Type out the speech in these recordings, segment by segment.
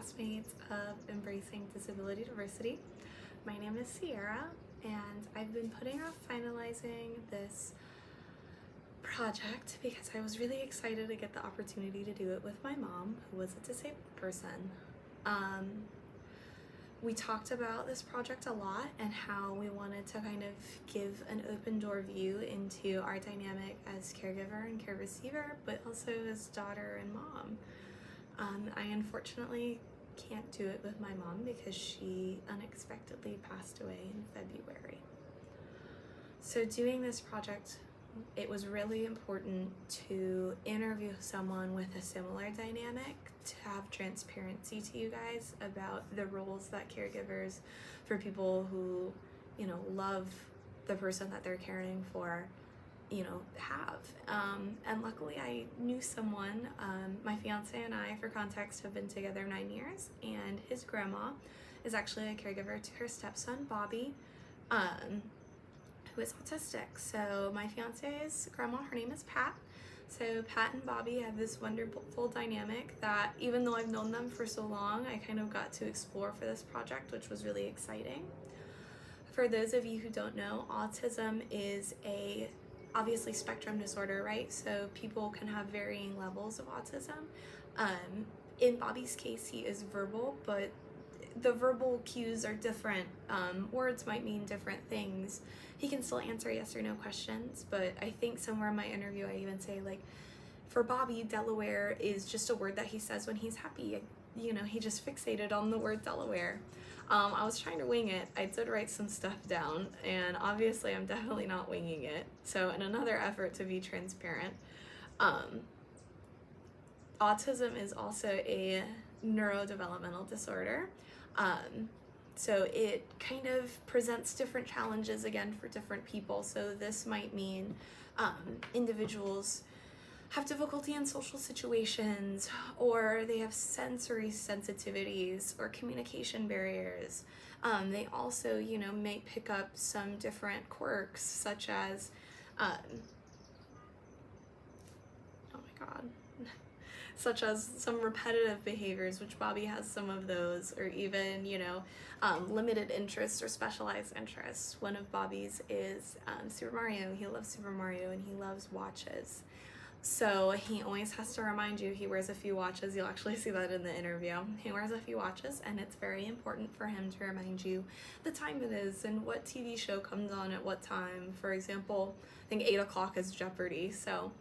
classmates of Embracing Disability Diversity. My name is Sierra, and I've been putting off finalizing this project because I was really excited to get the opportunity to do it with my mom, who was a disabled person. We talked about this project a lot and how we wanted to kind of give an open door view into our dynamic as caregiver and care receiver, but also as daughter and mom. I unfortunately can't do it with my mom because she unexpectedly passed away in February. So doing this project, it was really important to interview someone with a similar dynamic, to have transparency to you guys about the roles that caregivers for people who, love the person that they're caring for, have. And luckily I knew someone. My fiance and I, for context, have been together 9 years, and his grandma is actually a caregiver to her stepson, Bobby, who is autistic. So my fiance's grandma, her name is Pat. So Pat and Bobby have this wonderful dynamic that, even though I've known them for so long, I kind of got to explore for this project, which was really exciting. For those of you who don't know, autism is obviously spectrum disorder, right? So people can have varying levels of autism. In Bobby's case, he is verbal, but the verbal cues are different. Words might mean different things. He can still answer yes or no questions, but I think somewhere in my interview I even say, like, for Bobby, Delaware is just a word that he says when he's happy. He just fixated on the word Delaware. I was trying to wing it. I did write some stuff down, and obviously I'm definitely not winging it. So in another effort to be transparent, autism is also a neurodevelopmental disorder. So it kind of presents different challenges again for different people. So this might mean individuals have difficulty in social situations, or they have sensory sensitivities or communication barriers. They also, may pick up some different quirks, such as, such as some repetitive behaviors, which Bobby has some of those, or even, limited interests or specialized interests. One of Bobby's is Super Mario. He loves Super Mario, and he loves watches. So he always has to remind you he wears a few watches. You'll actually see that in the interview. He wears a few watches, and it's very important for him to remind you the time it is and what TV show comes on at what time. For example, I think 8 o'clock is Jeopardy. So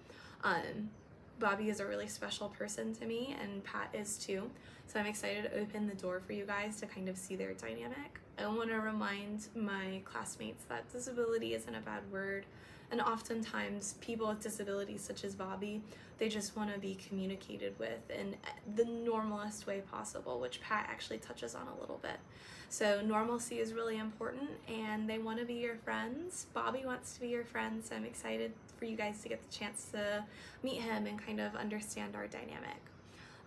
Bobby is a really special person to me, and Pat is too. So I'm excited to open the door for you guys to kind of see their dynamic. I want to remind my classmates that disability isn't a bad word. And oftentimes people with disabilities such as Bobby, they just want to be communicated with in the normalest way possible, which Pat actually touches on a little bit. So normalcy is really important, and they want to be your friends. Bobby wants to be your friend, so I'm excited for you guys to get the chance to meet him and kind of understand our dynamic.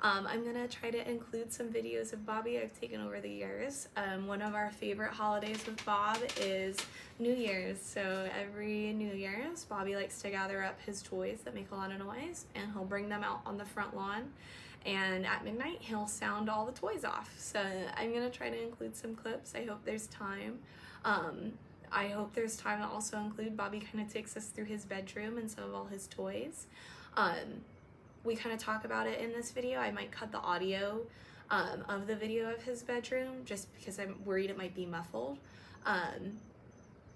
I'm gonna try to include some videos of Bobby I've taken over the years. One of our favorite holidays with Bob is New Year's. So every New Year's, Bobby likes to gather up his toys that make a lot of noise, and he'll bring them out on the front lawn. And at midnight, he'll sound all the toys off. So I'm gonna try to include some clips. I hope there's time. I hope there's time to also include Bobby kind of takes us through his bedroom and some of all his toys. We kind of talk about it in this video. I might cut the audio of the video of his bedroom just because I'm worried it might be muffled.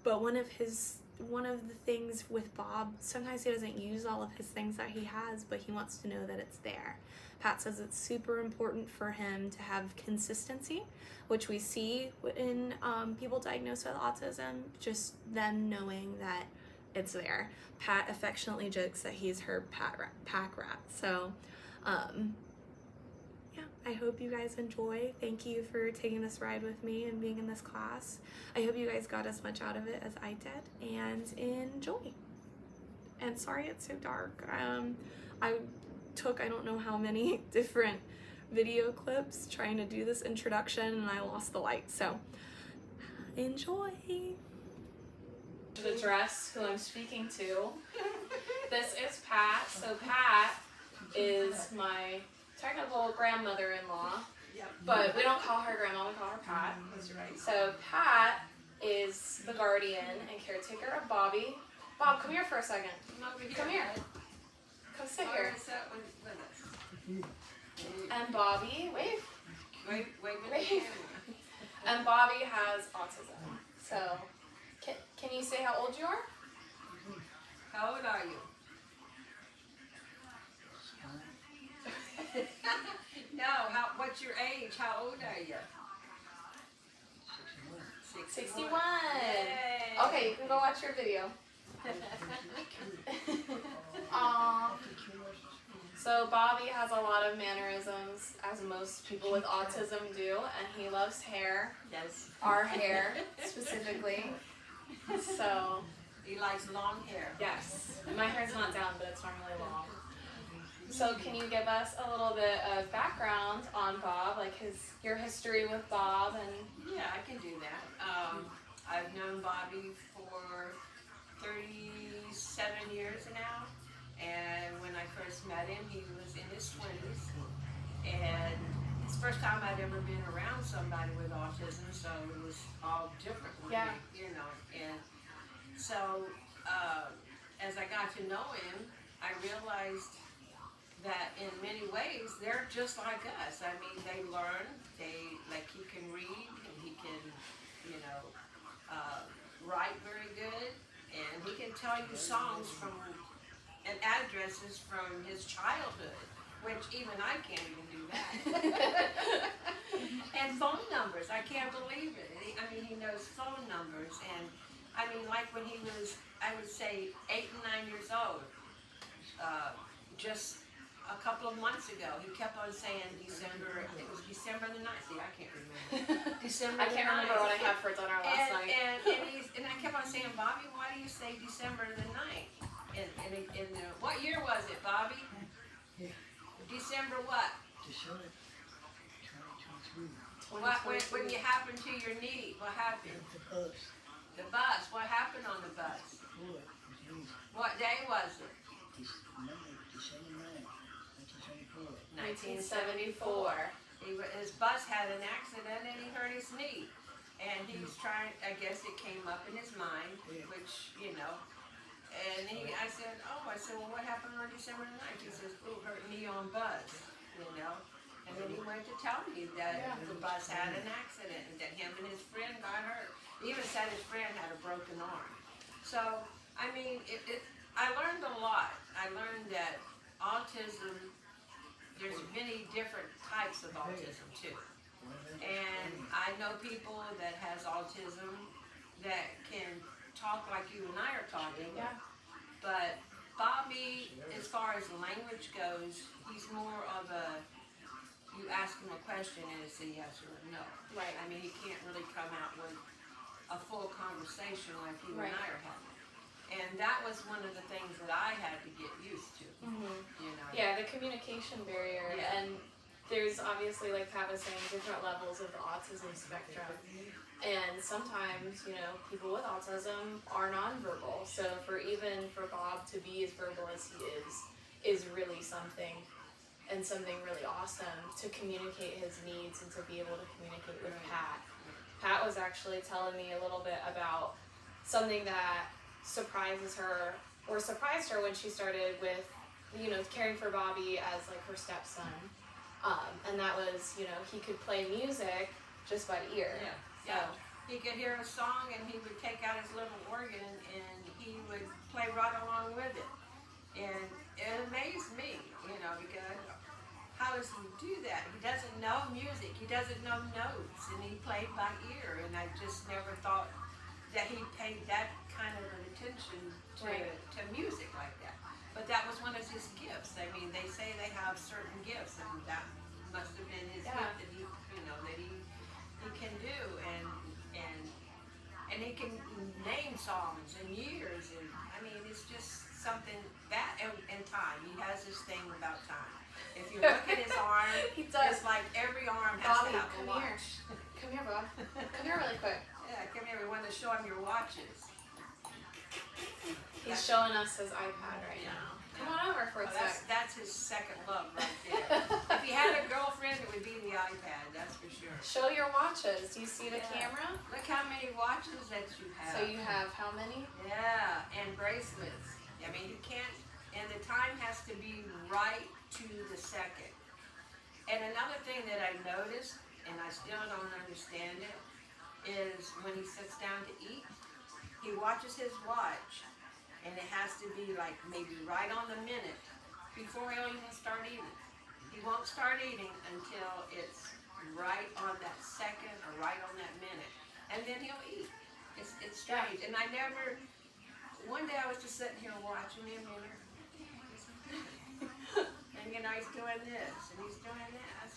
But one of the things with Bob, sometimes he doesn't use all of his things that he has, but he wants to know that it's there. Pat says it's super important for him to have consistency, which we see in people diagnosed with autism, just them knowing that it's there. Pat affectionately jokes that he's her pack rat. So yeah, I hope you guys enjoy. Thank you for taking this ride with me and being in this class. I hope you guys got as much out of it as I did, and enjoy. And sorry it's so dark. I took I don't know how many different video clips trying to do this introduction, and I lost the light, so enjoy. To address who I'm speaking to. This is Pat. So Pat is my technical grandmother-in-law. Yep. But we don't call her Grandma, we call her Pat. That's right. So Pat is the guardian and caretaker of Bobby. Bob, come here for a second. Come here. Come sit here. And Bobby, wave. Wait. And Bobby has autism. So, can you say how old you are? How old are you? No, what's your age? How old are you? 61. Yay. Okay, you can go watch your video. So Bobby has a lot of mannerisms, as most people with autism do, and he loves hair. Yes. Our hair, specifically. So, He likes long hair. yes. And my hair's not down, but it's normally long. So can you give us a little bit of background on Bob, like your history with Bob and... Yeah, I can do that. I've known Bobby for 37 years now, and when I first met him, he was in his 20s, and it's the first time I'd ever been around somebody with autism, so it was all different with Yeah. me, you know, and so as I got to know him, I realized that in many ways they're just like us. I mean, they learn, like he can read and he can, you know, write very good, and he can tell you songs from and addresses from his childhood, which even I can't even do that. And phone numbers, I can't believe it. I mean, he knows phone numbers, and I mean, like when he was, I would say 8 and 9 years old, just a couple of months ago, he kept on saying December, it was December the 9th, see, I can't remember. December I can't remember what I had for dinner last night. And I kept on saying, Bobby, why do you say December the 9th? And what year was it, Bobby? December what? December 2023. When you happened to your knee, what happened? The bus. The bus, what happened on the bus? Boy, it was easy. What day was it? Monday, December 9th, 1974. 1974. His bus had an accident and he hurt his knee. And he was trying, I guess it came up in his mind, which, you know, and I said, well, what happened on December 9th? He says, hurt knee on bus, you know. And then he went to tell me that the bus had an accident and that him and his friend got hurt. He even said his friend had a broken arm. So, I mean, I learned a lot. I learned that autism, there's many different types of autism too. And I know people that has autism that can talk like you and I are talking. Yeah. But Bobby, as far as language goes, he's more of a, you ask him a question and it's a yes or a no. Right. I mean, he can't really come out with a full conversation like you and I are having. And that was one of the things that I had to get used to, you know. Yeah, the communication barrier. Yeah. And there's obviously, like Pat was saying, different levels of the autism spectrum. And sometimes, you know, people with autism are nonverbal. So for Bob to be as verbal as he is really something, and something really awesome to communicate his needs and to be able to communicate with Pat. Pat was actually telling me a little bit about something that surprised her when she started with, you know, caring for Bobby as like her stepson. And that was, you know, he could play music just by ear. Yeah. He could hear a song and he would take out his little organ and he would play right along with it. And it amazed me, you know, because how does he do that? He doesn't know music, he doesn't know notes, and he played by ear, and I just never thought that he paid that kind of an attention to music like that. But that was one of his gifts. I mean, they say they have certain gifts, and that must have been his gift that he, you know, that he can do, and he can name songs and years, and I mean, it's just something that and time. He has this thing about time. If you look at his arm, it's like every arm has Bobby, to have a come watch. Come here, Bob. Come here really quick. Yeah, come here. We want to show him your watches. He's showing us his iPad right now. Come on over for a sec. That's his second love right there. If he had a girlfriend, it would be the iPad. That's for Show your watches. Do you see the Yeah. camera? Look how many watches that you have. So you have how many? Yeah, and bracelets. I mean, you can't, and the time has to be right to the second. And another thing that I noticed, and I still don't understand it, is when he sits down to eat, he watches his watch, and it has to be like maybe right on the minute before he'll even start eating. He won't start eating until it's right on that second or right on that minute, and then he'll eat. It's strange, and I never. One day I was just sitting here watching him, and you know he's doing this and he's doing that. As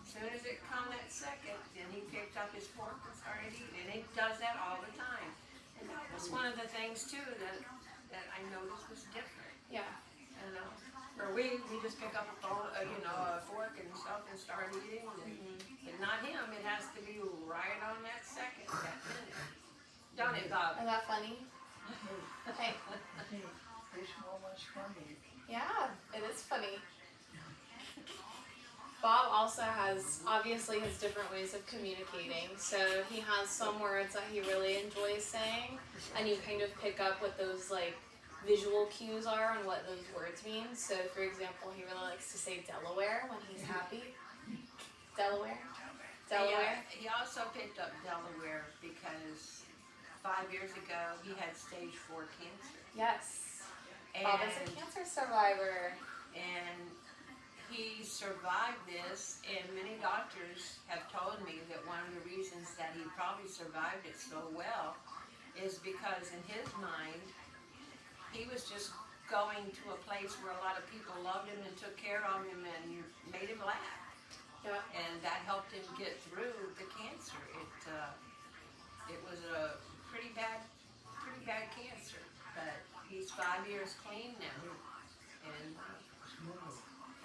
soon as it come that second, then he picked up his fork and started eating, and he does that all the time. And that was one of the things too that I noticed was different. Yeah. You know, or we just pick up a phone, a fork and stuff and start eating, but not him. It has to be right on that second, that minute. Don't it, Bob? Is that funny? Okay. Hey, this woman's funny. Yeah, it is funny. Bob also has, obviously, his different ways of communicating. So he has some words that he really enjoys saying, and you kind of pick up what those like visual cues are and what those words mean. So, for example, he really likes to say Delaware when he's happy. Delaware. Delaware. He also picked up Delaware because 5 years ago he had stage 4 cancer. Yes. And, Bob is a cancer survivor. and he survived this, and many doctors have told me that one of the reasons that he probably survived it so well is because in his mind, he was just going to a place where a lot of people loved him and took care of him and made him laugh. Yeah. And that helped him get through the cancer. It was a pretty bad cancer, but he's 5 years clean now. And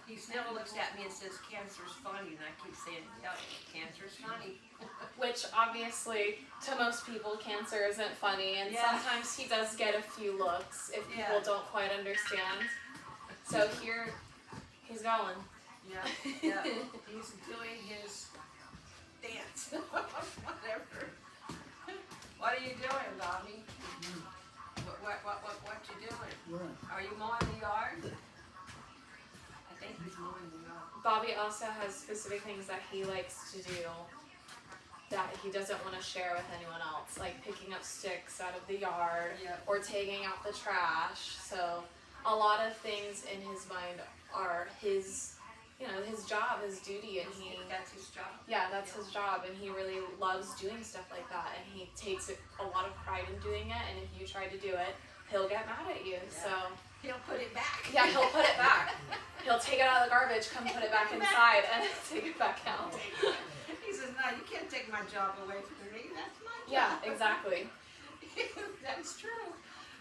he still looks at me and says, "Cancer's funny," and I keep saying, "Yep, cancer's funny." Which obviously, to most people, cancer isn't funny, and Yeah. sometimes he does get a few looks if people Yeah. don't quite understand. So here, he's going. Yeah, yeah. He's doing his dance, whatever. What are you doing, Bobby? What you doing? What? Are you mowing the yard? I think he's mowing the yard. Bobby also has specific things that he likes to do that he doesn't want to share with anyone else, like picking up sticks out of the yard Yep. or taking out the trash. So a lot of things in his mind are his job, his duty, and That's his job. yeah, that's his job, and he really loves doing stuff like that, and he takes a lot of pride in doing it, and if you try to do it, he'll get mad at you. So He'll put it back. yeah, he'll put it back. He'll take it out of the garbage, come put it back inside, and take it back out. He says, "No, you can't take my job away from me. That's my job." Yeah, exactly. That's true.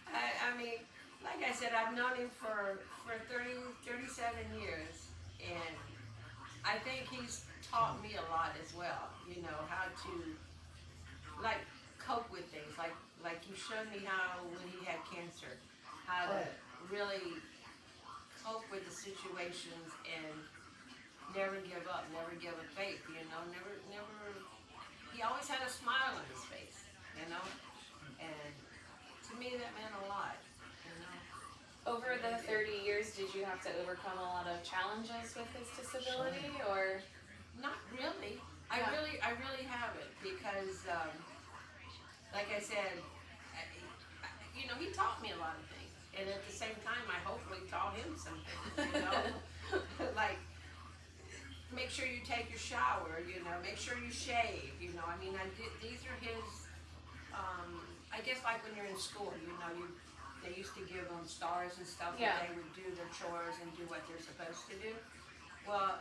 I mean, like I said, I've known him for 37 years, and I think he's taught me a lot as well. You know, how to like cope with things. Like you showed me how when he had cancer, how to really cope with the situations and never give up, never give up faith. You know, never. He always had a smile on his face. You know, and to me that meant a lot. You know. Over the 30 years, did you have to overcome a lot of challenges with his disability, or? Not really. Yeah. I really haven't because, like I said, he taught me a lot of things, and at the same time, I hopefully taught him some things. You know, like make sure you take your shower. You know, make sure you shave. You know, I mean, these are his. I guess like when you're in school, they used to give them stars and stuff, Yeah. and they would do their chores and do what they're supposed to do. Well,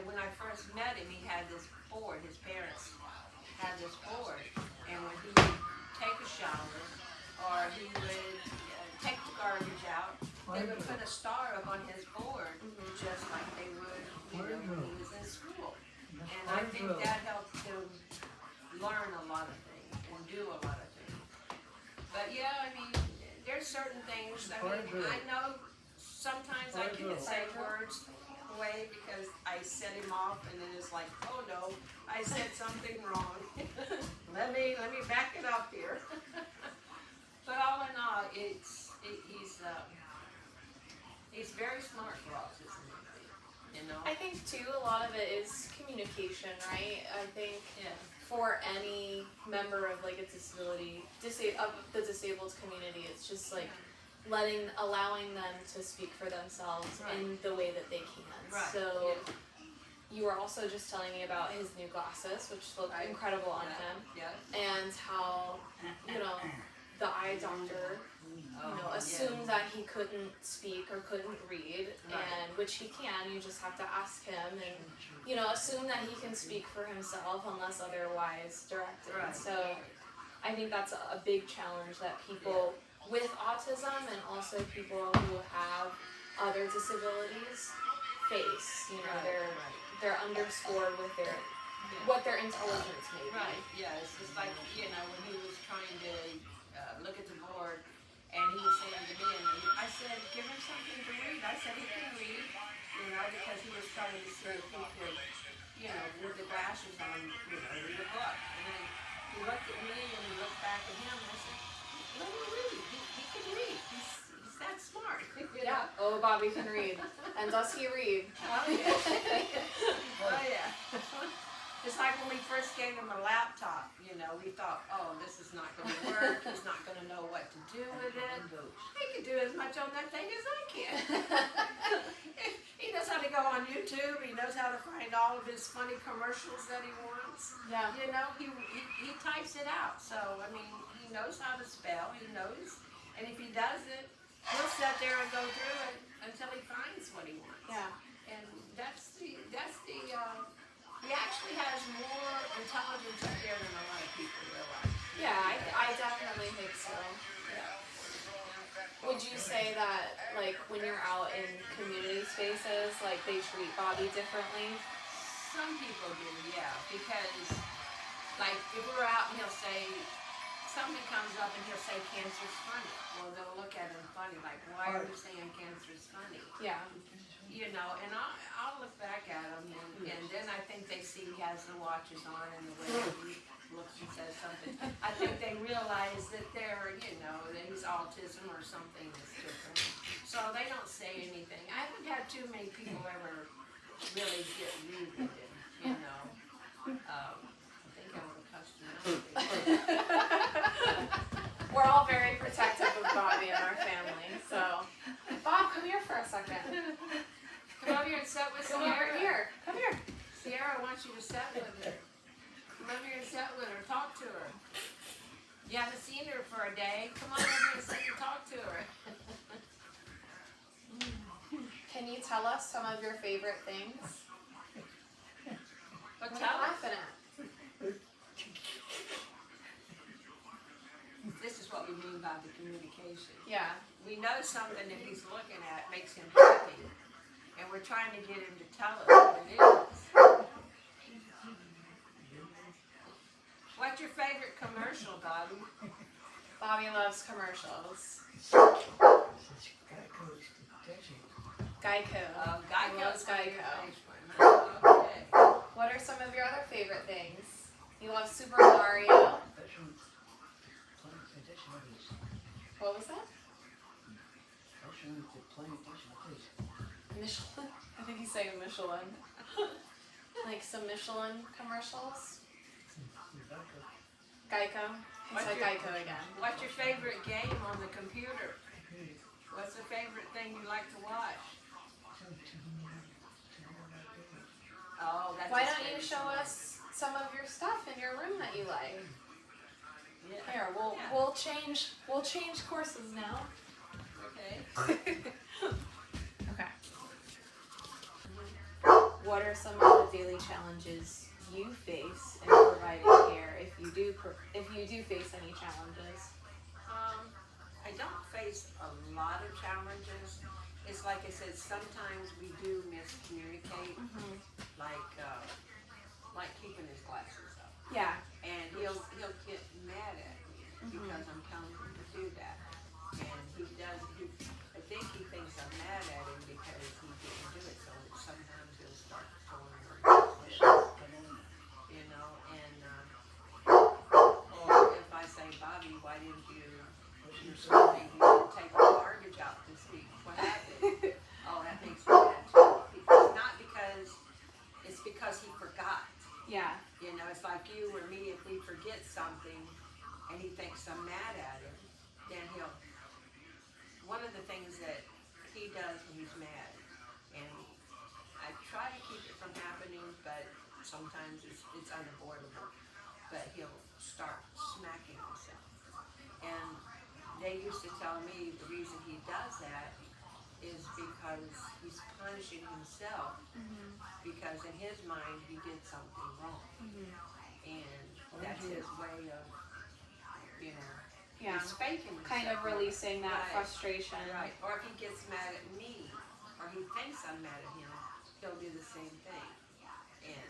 when I first met him, he had this board. His parents had this board, and when he would take a shower or he would take the garbage out, they would put a star up on his board, just like they would, when he was in school. And I think that helped him learn a lot of things and do a lot of things. But yeah, I mean, there's certain things. I mean, I know sometimes I can't say words away because I set him off, and then it's like, oh no, I said something wrong. let me back it up here. But all in all, he's very smart for autism. You know. I think too, a lot of it is communication, right? I think Yeah. for any member of like a disability, of the disabled community, it's just like allowing them to speak for themselves Right. in the way that they can. Right. So Yeah. you were also just telling me about his new glasses, which look Right. incredible on Yeah. him, Yeah. and how, you know, the eye doctor, Oh, assumed that he couldn't speak or couldn't read, Right. and which he can. You just have to ask him, and assume that he can speak for himself unless otherwise directed. Right. So I think that's a big challenge that people with autism and also people who have other disabilities face. They're underscored with what their intelligence may be. Right, yeah, it's just like, when he was trying to look at the board, and he was saying to me, and I said, give him something to read. I said, he can read, because he was trying to see if he could, with the glasses on, read a book. And then he looked at me, and he looked back at him, and I said, let him read. He can read. He's that smart. Yeah. Oh, Bobby can read. And does he read? Oh, yeah. Oh, yeah. It's like when we first gave him a laptop, we thought, oh, this is not going to work. He's not going to know what to do with it. He can do as much on that thing as I can. He knows how to go on YouTube. He knows how to find all of his funny commercials that he wants. Yeah. He types it out. So, he knows how to spell. He knows. And if he doesn't, he'll sit there and go through it until he finds what he wants. Yeah. And he actually has more intelligence up there than a lot of people realize. Yeah, I definitely think so. Yeah. Would you say that, like, when you're out in community spaces, like, they treat Bobby differently? Some people do, yeah, because, like, if we're out and he'll say, something comes up and he'll say cancer's funny. Well, they'll look at him funny, like, why are you saying cancer's funny? Yeah. And I'll look back at him, and then I think they see he has the watches on and the way he looks and says something. I think they realize that that he's autism or something that's different. So they don't say anything. I haven't had too many people ever really get rude with him, I think I'm accustomed to it. We're all very protective of Bobby and our family, so. Bob, come here for a second. Come over here and sit with Come Sierra. over here. Come here. Sierra wants you to sit with her. Come over here and sit with her. Talk to her. You haven't seen her for a day. Come on over here and sit and talk to her. Can you tell us some of your favorite things? But What are you tell us. laughing at? This is what we mean by the communication. Yeah. We know something that he's looking at makes him happy, and we're trying to get him to tell us what it is. What's your favorite commercial, Bobby? Bobby loves commercials. Geico. Geico. He loves Geico. Okay. What are some of your other favorite things? You love Super Mario. What was that? Michelin? I think he's saying Michelin. Like some Michelin commercials? Geico? He What's said your- Geico again. What's your favorite game on the computer? What's the favorite thing you like to watch? Oh, that's Why his don't you favorite show song. us some of your stuff in your room that you like? Yeah. Here, we'll change courses now. Okay. Okay. What are some of the daily challenges you face in providing care, if you do face any challenges? I don't face a lot of challenges. It's like I said, sometimes we do miscommunicate, like keeping his glasses up. Yeah. And he'll get mad at me because I'm telling him to do that. And I think he thinks I'm mad at him because he didn't do it. So sometimes he'll start throwing words. Yeah. You know, it's like you or me, if we forget something and he thinks I'm mad at him, then one of the things that he does when he's mad, and I try to keep it from happening, but sometimes it's unavoidable, but he'll start smacking himself. And they used to tell me the reason he does that is because he's punishing himself, because in his mind he did something wrong. And that's his way of, you know, Yeah. he's faking himself. Kind of releasing that Right. frustration. Right. Or if he gets mad at me, or he thinks I'm mad at him, he'll do the same thing. And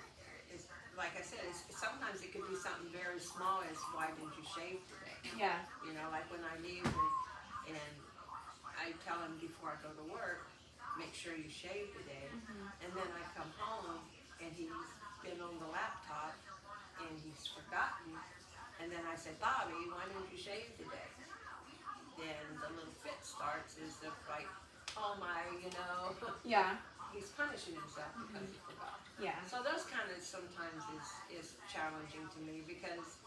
it's like I said, sometimes it could be something very small as why didn't you shave today? Yeah. You know, like when I leave and I tell him before I go to work, make sure you shave today. And then I come home and he's been on the laptop and he's forgotten. And then I say, Bobby, why didn't you shave today? Then the little fit starts is of like, oh my, you know, Yeah. he's punishing himself because he forgot. Yeah. So those kind of sometimes is challenging to me because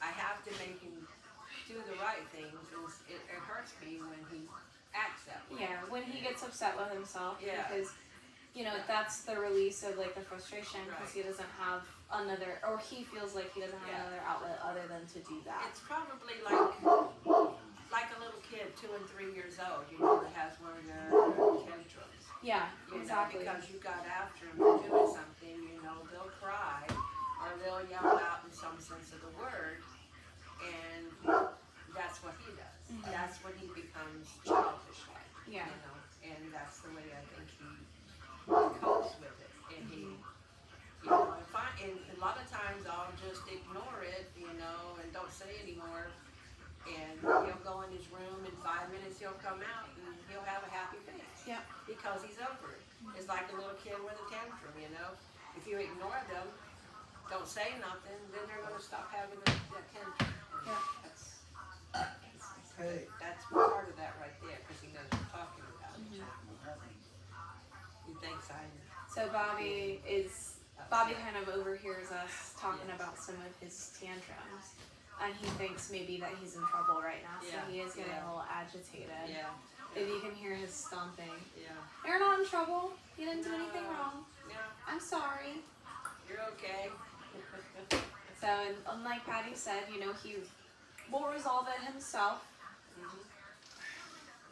I have to make him do the right things. It hurts me when he acts that way. Yeah. When he gets upset with himself, Yeah. because you know that's the release of like the frustration because he doesn't have another, or he feels like he doesn't have Yeah. another outlet other than to do that. It's probably like a little kid, 2 and 3 years old, you know, that has one of their tantrums. Yeah. You Exactly. know, because you got after them for doing something, you know, they'll cry or they'll yell out in some sense of the word, and that's what he does. That's when he becomes childish like, Yeah. you know, and that's the way I think he copes with it. And he, you know, and a lot of times I'll just ignore it, you know, and don't say anymore. And he'll go in his room in 5 minutes, he'll come out and he'll have a happy face. Yeah. Because he's over it. It's like a little kid with a tantrum, you know. If you ignore them, don't say nothing, then they're going to stop having that tantrum. And Yeah. Hey. that's part of that right there, because he knows what we're talking about. He thinks I know. So Bobby kind of overhears us talking about some of his tantrums, and he thinks maybe that he's in trouble right now, so Yeah, he is getting yeah. a little agitated. Yeah. If you can hear his stomping. Yeah. You're not in trouble. You didn't do anything No. wrong. Yeah. I'm sorry. You're okay. So, and like Patty said, you know, he will resolve it himself.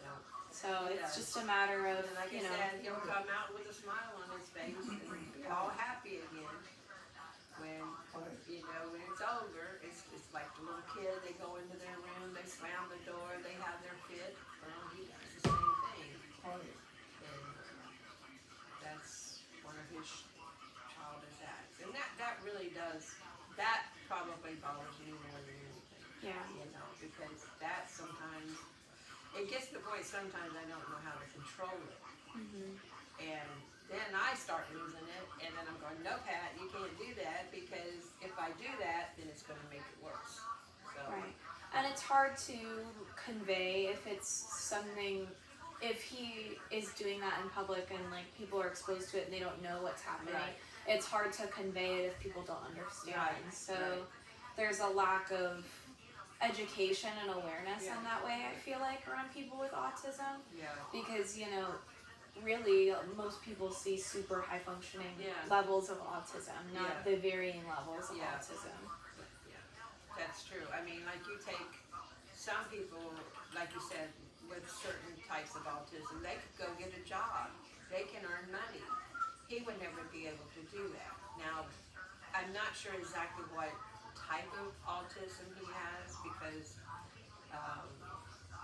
Yeah. So He it's does. just a matter of, And like you I know, said, he'll come out with a smile on his face and be all happy again. When, you know, when it's over, it's like the little kid, they go into their room, they slam the door, they have their fit. Well, he does the same thing. And that's one of his childish acts. And that really does, that probably bothers me more than anything. yeah. You know, because that sometimes, it gets to the point sometimes I don't know how to control it. And then I start losing it, and then I'm going, no, Pat, you can't do that, because if I do that, then it's going to make it worse. So, Right. And it's hard to convey if it's something, if he is doing that in public and like people are exposed to it and they don't know what's happening. Right. It's hard to convey it if people don't understand. Right, So right. there's a lack of education and awareness Yeah. in that way, I feel like, around people with autism. yeah, Because, you know, really most people see super high functioning Yeah. levels of autism, not Yeah. the varying levels of Yeah. autism. yeah, that's true. I mean, like you take some people, like you said, with certain types of autism, they could go get a job, they can earn money. He would never be able to do that. Now, I'm not sure exactly what type of autism he has, because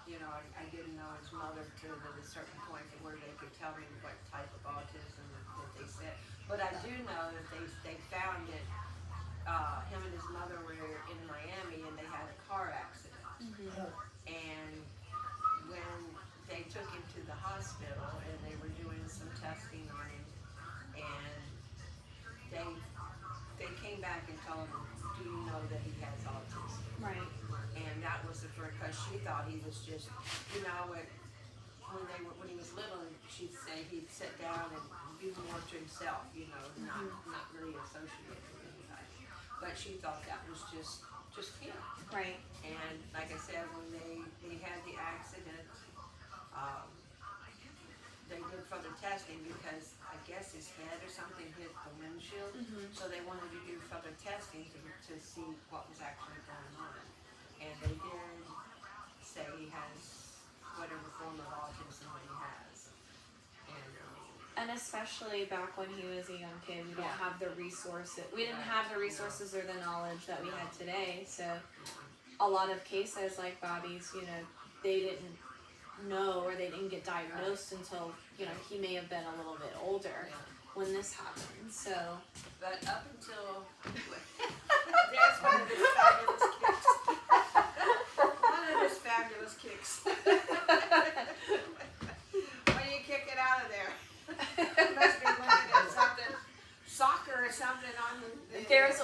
you know, I didn't know his mother to a certain point where they could tell me what type of autism that they said. But I do know that they found that him and his mother were in Miami and they had a car accident. And when they took him to the hospital and they were doing some testing on him, and they came back and told him, do you know that he has autism? Right. And that was the first, because she thought he was just, you know, when he was little, she'd say he'd sit down and be more to himself, you know, not really associated with much she thought that was just him. Right. And like I said, when they had the accident, they did further testing because I guess his head or something hit the windshield. So they wanted to do further testing to see what was actually going on. And they did say he has whatever form of autism that he has. And especially back when he was a young kid, we don't Yeah. have the resources. We didn't have the resources or the knowledge that we had today. So a lot of cases like Bobby's, you know, they didn't know or they didn't get diagnosed until, you know, he may have been a little bit older when this happened. So But up until there's one of his fabulous kicks. One of his fabulous kicks. When you kick it out of there, you must be looking at something, soccer or something on the. there's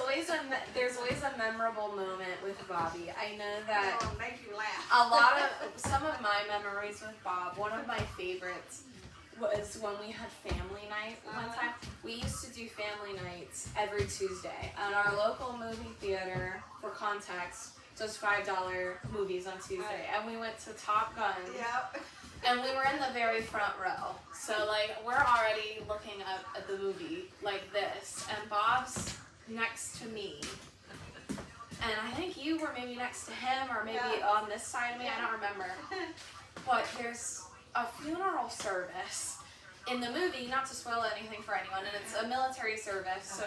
always a memorable moment with Bobby. I know that It'll make you laugh. some of my memories with Bob, one of my favorites was when we had family night one time. We used to do family nights every Tuesday at our local movie theater. For context, does $5 movies on Tuesday, and we went to Top Gun. Yep. And we were in the very front row. So like we're already looking up at the movie like this, and Bob's next to me. And I think you were maybe next to him or maybe on this side of me, I don't remember. But there's a funeral service in the movie, not to spoil anything for anyone, and it's a military service. So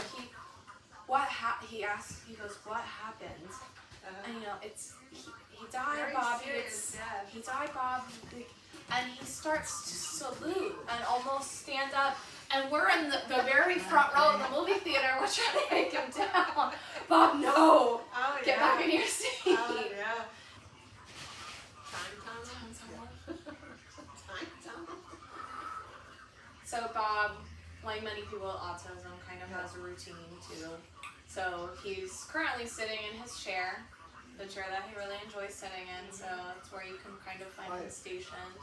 he asked, he goes, what happened? And you know, he died, Very Bob. serious death. He died, Bob. And he starts to salute and almost stand up. And we're in the very front row of the movie theater. We're trying to take him down. Bob, no. Oh, Get back in your seat. Oh, yeah. Time. So Bob, like many people with autism, kind of has a routine too. So he's currently sitting in his chair, the chair that he really enjoys sitting in. So that's where you can kind of find him stationed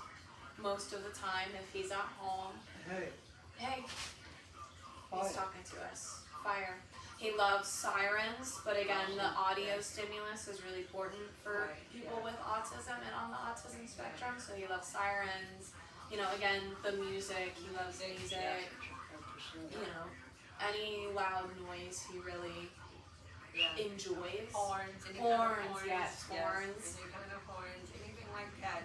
most of the time if he's at home. Hey, he's talking to us. Fire. He loves sirens, but again, the audio stimulus is really important for people with autism and on the autism spectrum. So he loves sirens. You know, again, the music. He loves music. You know, any loud noise he really enjoys. Horns. Horns, yes, horns. Any kind of horns, anything like that,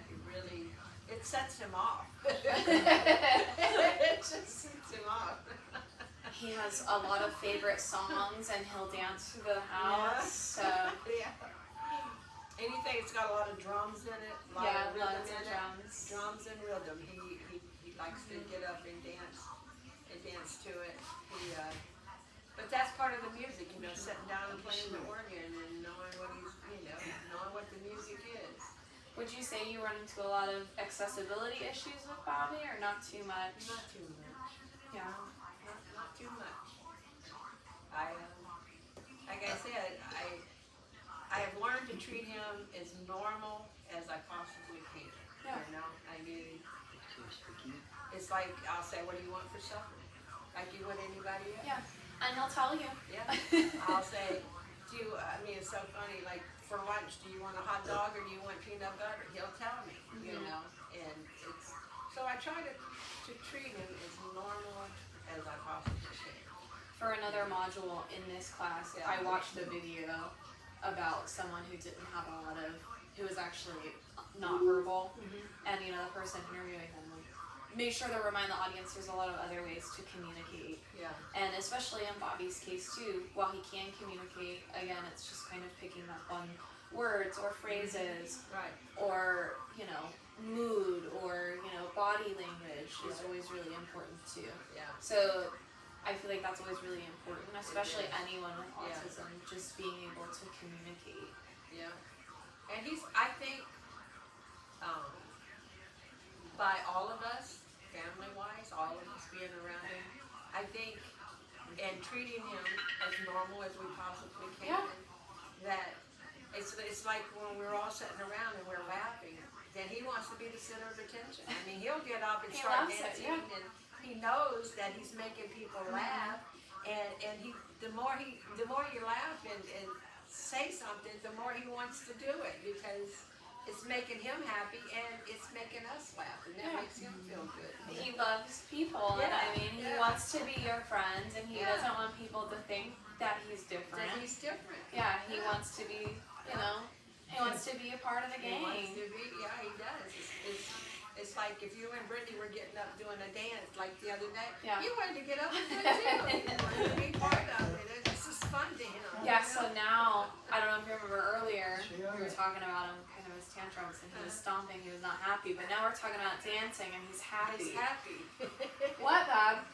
it sets him off. It just sets him off. He has a lot of favorite songs and he'll dance through the house. Yeah. So Yeah. Anything that's got a lot of drums in it, a lot yeah, of rhythm lots of in it. drums. Drums and rhythm. He likes to get up and dance to it. But that's part of the music, you know, sitting down and playing the organ and knowing what knowing what the music is. Would you say you run into a lot of accessibility issues with Bobby or not too much? Not too much. Yeah. Not too much. Like I said, I have learned to treat him as normal as I possibly can. Yeah. You know, I mean, it's like I'll say, "What do you want for supper?" Like you would anybody else. Yeah. And he'll tell you. Yeah. I'll say, it's so funny. Like for lunch, do you want a hot dog or do you want peanut butter? He'll tell me. You know, and it's so I try to treat him as normal as I possibly can. For another module in this class, I watched a video about someone who didn't have a lot of, who was actually not verbal, and you know, the person interviewing them made sure to remind the audience there's a lot of other ways to communicate. Yeah. And especially in Bobby's case too, while he can communicate, again, it's just kind of picking up on words or phrases, Right. or, you know, mood, or, you know, body language is always really important too. Yeah. So I feel like that's always really important, especially anyone with Yeah. autism, just being able to communicate. Yeah. And I think, by all of us, family-wise, all of us being around him, I think, and treating him as normal as we possibly can, that it's like when we're all sitting around and we're laughing, then he wants to be the center of attention. I mean, he'll get up and He start loves it, dancing, and he knows that he's making people laugh, and the more you laugh and say something, the more he wants to do it because it's making him happy and it's making us laugh, and that Yeah. makes him feel good. He loves people, and I mean, he Yeah. wants to be your friend, and he Yeah. doesn't want people to think that he's different. That he's different. Yeah, he wants to be, you know, he wants to be a part of the He wants gang. to be, yeah, he does. It's like if you and Brittany were getting up doing a dance like the other day, Yeah. you wanted to get up and do it too. You wanted to be part of it. It's just fun to him. Yeah, you so know? now, I don't know if you remember earlier, we were talking about him, kind of his tantrums, and he was stomping, he was not happy, but now we're talking about dancing, and he's happy. He's happy. What, Bob?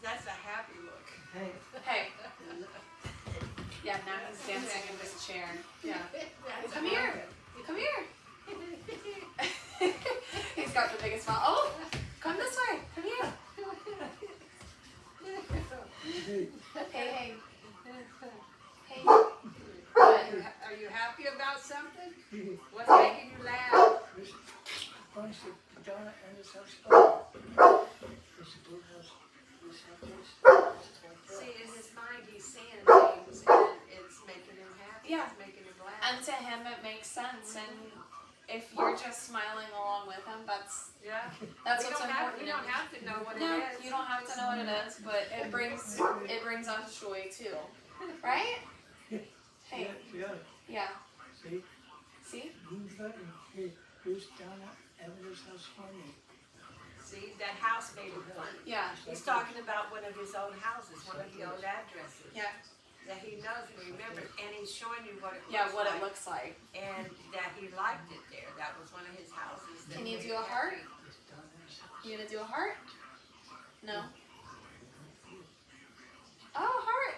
That's a happy look. Hey, Hey. Yeah, now he's dancing in this chair. Yeah. That's Come a here. happy- Come here. He's got the biggest smile. Oh, come this way. Come here. hey, Hey, hey. Hey. What? Are you happy about something? What's making you laugh? Chris wants to Donna and his house. This blue house. This house. See, in his mind, he's saying things, and it's making him happy. Yeah. It's making him laugh. And to him, it makes sense. And if you're just smiling along with him, that's Yeah. that's We what's don't have, important. we don't have to know what No, it is. you don't have to know what it is, but it brings us joy too, right? Hey, Yeah, yeah. see, See? who's that? Hey, who's Donna and his house funny? See, that house made him funny. Yeah. He's talking about one of his old houses, one of the old addresses. Yeah. That he knows and remembers, and he's showing you what it looks Yeah. What like. it looks like. And that he liked it there. That was one of his houses. that Can you made do a him heart? happy. It's Donna's house. You gonna do a heart? No. Oh, heart.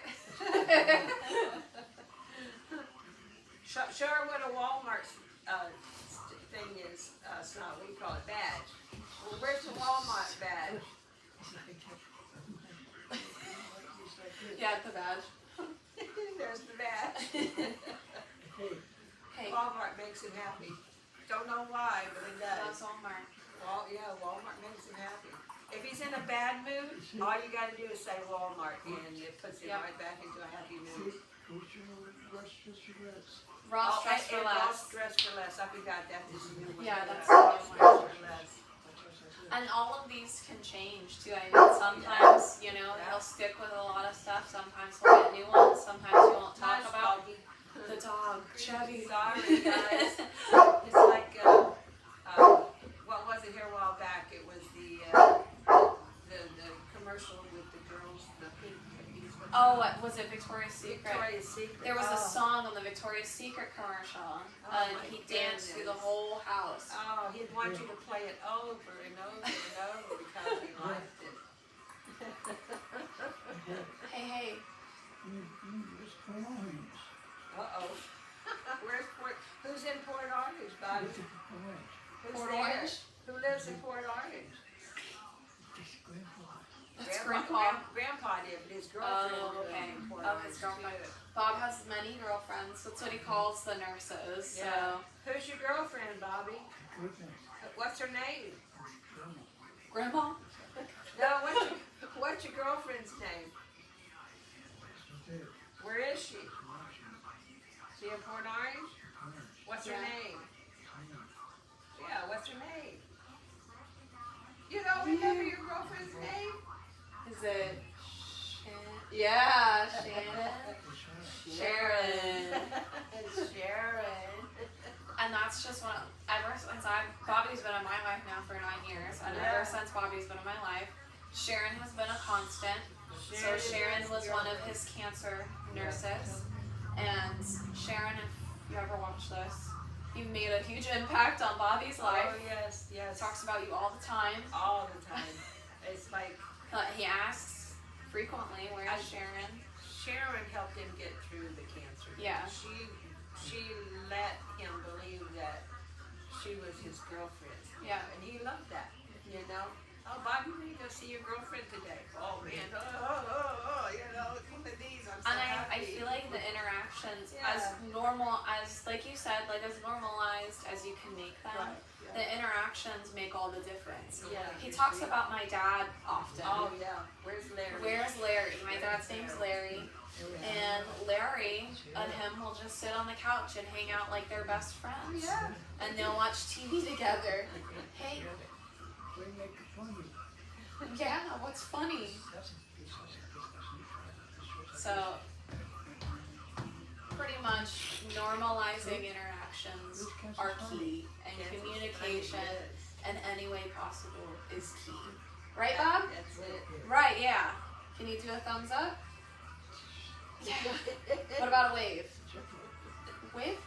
Show her what a Walmart thing is. It's not, we call it badge. Well, where's the Walmart badge? Yeah, the badge. There's the badge. Hey, Hey, Walmart makes him happy. Don't know why, but it that's does. Walmart. Walmart makes him happy. If he's in a bad mood, all you gotta do is say Walmart, and it puts him Yep. right back into a happy see, mood. who's your Ross? Ross Dress for and Less. Ross Dress for Less. I forgot that. This is a new one. Yeah, that's Ross the Dress one. for Less. And all of these can change too. I mean, sometimes, you know, he'll stick with a lot of stuff. Sometimes he'll get new ones. Sometimes he won't talk Nice about doggy. the dog, Chubby. Sorry, guys. It's like, what was it here a while back? It was the commercial with the girls, the pink cookies. Oh, what was it? Victoria's Secret. Victoria's Secret. There was a Oh. song on the Victoria's Secret commercial, Oh and my he danced through the goodness. whole house. Oh, he'd want you to play it over and over and over because he liked it. Hey, hey. Where's Port Orange? Uh-oh. Who's in Port Orange, Bobby? Where's Orange? Who's Port there? Orange? Who lives in Port Orange? This grandpa. That's Grandpa. Grandpa did, but his girlfriend Oh, lived okay. in Port Oh, Orange. his girlfriend. too. Bob has many girlfriends. That's what he calls the nurses. So. Yeah. Who's your girlfriend, Bobby? Goodness. What's her name? Grandpa? No, what's your girlfriend's name? Where is she? She in Port Orange? What's her Yeah. name? Yeah, what's her name? You don't remember your girlfriend's name? Is it Shannon? Yeah, Shannon. Sharon. Sharon. And that's just one. Ever since Bobby's been in my life now for 9 years, and Yeah. ever since Bobby's been in my life, Sharon has been a constant. So Sharon is was your one of girlfriend. his cancer nurses, and Sharon, if you ever watch this, you made a huge impact on Bobby's life. Oh, yes, yes. Talks about you all the time. All the time. It's like He asks frequently, "Where's Sharon?" Sharon helped him get through the cancer. Yeah. She let him believe that she was his girlfriend. Yeah. And he loved that, you know. Oh, Bobby, you need to go see your girlfriend today. Oh, man. Oh, you know, look at these. I'm so And happy. I I feel like the interactions, Yeah. as normal as, like you said, like as normalized as you can make them, Right, the interactions make all the difference. Yeah. He talks about my dad often. Oh, yeah. Where's Larry? Where's Larry? My dad's name's Larry. And Larry and him will just sit on the couch and hang out like they're best friends. Yeah. And they'll watch TV together. Hey, We make fun of it. yeah, what's funny? So, pretty much normalizing interactions are key, and communication in any way possible is key. Right, Bob? That's it. Right, yeah. Can you do a thumbs up? Yeah. What about a wave? Wave?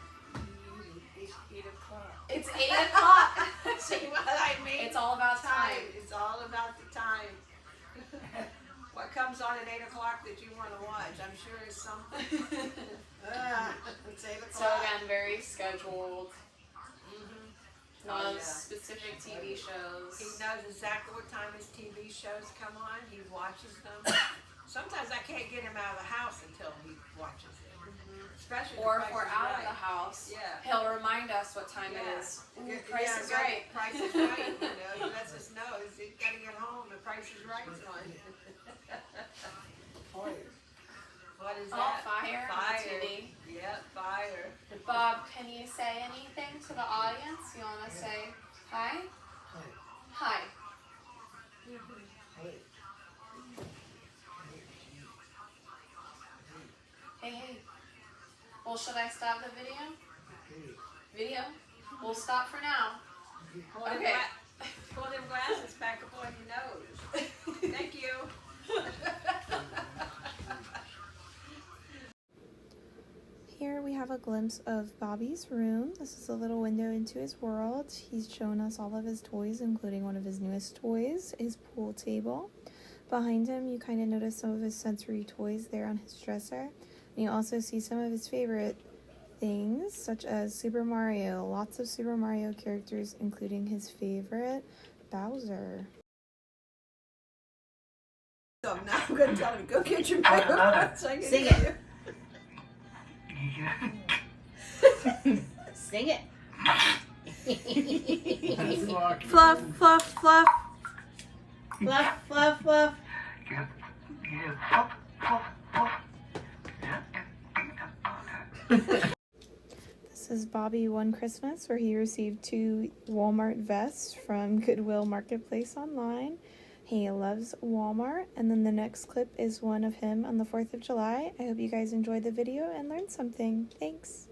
It's 8 o'clock. It's 8 o'clock. See what I mean? It's all about time. It's all about the time. What comes on at 8 o'clock that you want to watch? I'm sure it's something. It's 8 So o'clock. again, very scheduled. Mhm. Loves Oh, yeah. specific TV shows. He knows exactly what time his TV shows come on. He watches them. Sometimes I can't get him out of the house until he watches it. Especially Or The if we're Price is out of Right. the house, Yeah. he'll remind us what time it Yeah. is. Ooh, Yeah, Price yeah, is right. right. Price is right. You know, he lets us know. He's got to get home. The Price is Right's on. Fire. What is Oh, that? fire on Fire. TV. Yep, fire. Bob, can you say anything to the audience? You want to say hi? Hi. Hi. Hi. Hey, hey. Well, should I stop the video? Hey. Video? We'll stop for now. Pull them Okay. Pull them glasses back up on your nose. Thank you. Here we have a glimpse of Bobby's room. This is a little window into his world. He's shown us all of his toys, including one of his newest toys, his pool table. Behind him, you kind of notice some of his sensory toys there on his dresser. And you also see some of his favorite things, such as Super Mario. Lots of Super Mario characters, including his favorite, Bowser. So now I'm going to tell him, go get your microphone. So I can Sing hear it. Sing it. Fluff, fluff, fluff. Fluff, fluff, fluff. This is Bobby One Christmas, where he received 2 Walmart vests from Goodwill Marketplace online. He loves Walmart. And then the next clip is one of him on the 4th of July. I hope you guys enjoyed the video and learned something. Thanks.